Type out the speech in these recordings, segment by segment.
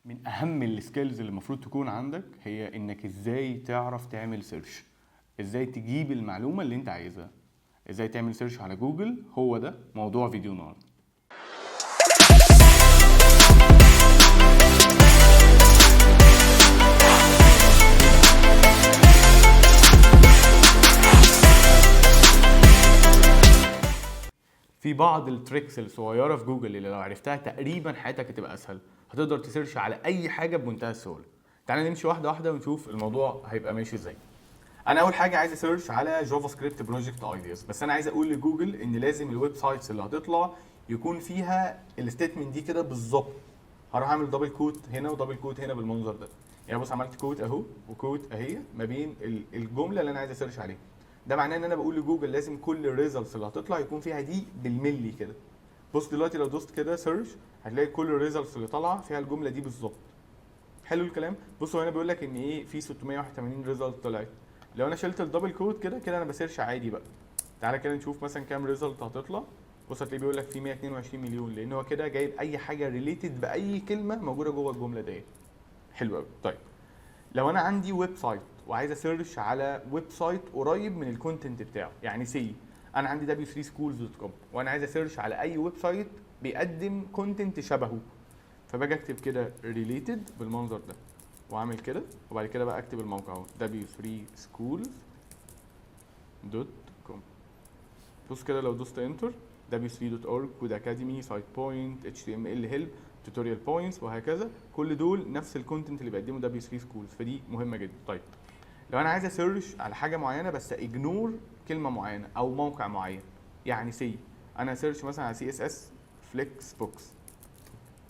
من اهم السكيلز اللي المفروض تكون عندك هي انك ازاي تعرف تعمل سيرش، ازاي تجيب المعلومه اللي انت عايزها، ازاي تعمل سيرش على جوجل. هو ده موضوع فيديو النهارده. في بعض التريكس الصغيره في جوجل اللي لو عرفتها تقريبا حياتك هتبقى اسهل، هتقدر تسيرش على اي حاجه بمنتهى السهوله. تعالى نمشي واحده واحده ونشوف الموضوع هيبقى ماشي ازاي. انا اول حاجه عايز اسيرش على جافا سكريبت بروجكت ايدياز، بس انا عايز اقول لجوجل ان لازم الويب سايتس اللي هتطلع يكون فيها الستيتمنت دي كده بالظبط. هروح اعمل دبل كوت هنا ودبل كوت هنا بالمنظر ده. يعني بص عملت كوت اهو وكوت اهي ما بين الجمله اللي انا عايز اسيرش عليها. ده معناه ان انا بقول لجوجل لازم كل الريزلتس اللي هتطلع يكون فيها دي بالملي كده. بص دلوقتي لو دوست كده سيرش هتلاقي كل الريزلتس اللي طالعه فيها الجمله دي بالظبط. حلو الكلام. بصوا هنا بيقول لك ان ايه، في 681 ريزلت طلعت. لو انا شلت الدبل كوت كده كده انا بسيرش عادي بقى. تعالى كده نشوف مثلا كام ريزلت هتطلع. بص هتلاقيه بيقول لك في 122 مليون، لان هو كده جايب اي حاجه ريليتد باي كلمه موجوده جوه الجمله ديت. حلو قوي. طيب لو انا عندي ويب سايت وعايز اسيرش على ويب سايت قريب من الكونتنت بتاعه، يعني سي انا عندي w3schools.com وانا عايز اسيرش على اي ويب سايت بيقدم كونتنت شبهه، فباجي اكتب كده ريليتد بالمنظر ده واعمل كده، وبعد كده بقى اكتب الموقع اهو w3schools.com. بص كده لو دوست انتر w3.org كود اكاديمي سايت بوينت html هيلب توتوريال بوينتس وهكذا، كل دول نفس الكونتنت اللي بيقدمه w3 schools، فدي مهمه جدا. طيب لو انا عايز اسيرش على حاجه معينه بس اجنور كلمه معينه او موقع معين، يعني سي انا سيرش مثلا على CSS فليكس بوكس،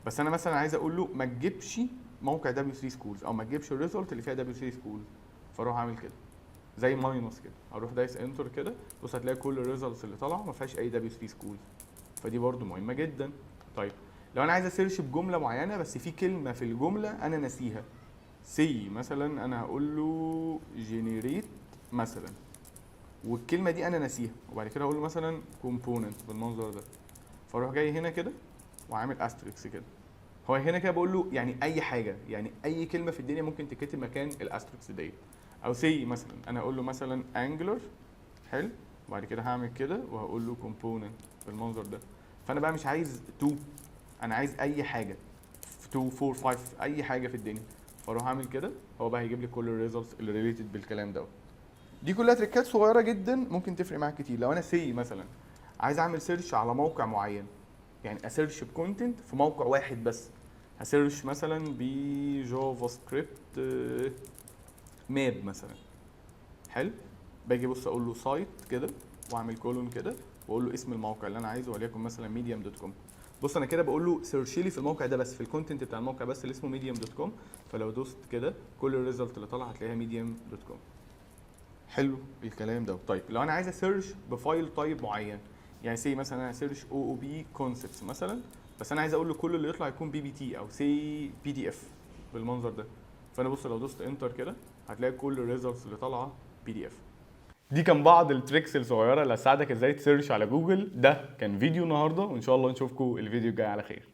بس انا مثلا عايز اقول له ما تجيبش موقع w3 schools او ما تجيبش الريزلت اللي فيها w3 schools، فاروح اعمل كده زي ماينس كده، اروح دايس انتر كده. بص هتلاقي كل الريزلتس اللي طالعه ما فيهاش اي w3 schools، فدي برده مهمه جدا. طيب لو انا عايز اسيرش بجمله معينه بس في كلمه في الجمله انا ناسيها، سي مثلا انا هقول له جنريت مثلا والكلمه دي انا ناسيها، وبعد كده اقول له مثلا كومبوننت بالمنظر ده، فاروح جاي هنا كده وعامل استريكس كده. هو هنا كده بقول له يعني اي حاجه، يعني اي كلمه في الدنيا ممكن تتكتب مكان الاستريكس ديت. او سي مثلا انا اقول له مثلا انجلر، حلو، وبعد كده هعمل كده وهقول له كومبوننت بالمنظر ده. فانا بقى مش عايز 2، انا عايز اي حاجه 2 4 5 اي حاجه في الدنيا، فاروح اعمل كده، هو بقى هيجيب لي كل الريزلتس اللي ريليتد بالكلام ده. دي كلها تريكات صغيره جدا ممكن تفرق معاك كتير. لو انا سي مثلا عايز اعمل سيرش على موقع معين، يعني اسيرش بكونتنت في موقع واحد بس، هسيرش مثلا بجافا سكريبت ماب مثلا، حلو، باجي بص اقول له سايت كده واعمل كولون كده واقول له اسم الموقع اللي انا عايزه وليكن مثلا medium.com. بص انا كده بقول له سيرش لي في الموقع ده بس، في الكونتنت بتاع الموقع بس اللي اسمه medium.com، فلو دوست كده كل الريزلت اللي طالعه هتلاقيها medium.com. حلو الكلام ده. طيب لو انا عايز اسيرش بفايل تايب معين، يعني سي مثلا انا سيرش OOP concepts مثلا، بس انا عايز اقول له كل اللي يطلع يكون PPT او سي PDF بالمنظر ده، فانا بص لو دوست انتر كده هتلاقي كل الريزلتس اللي طالعه PDF. دي كان بعض التريكس الصغيره اللي هتساعدك ازاي تسيرش على جوجل. ده كان فيديو النهارده، وان شاء الله نشوفكم الفيديو الجاي على خير.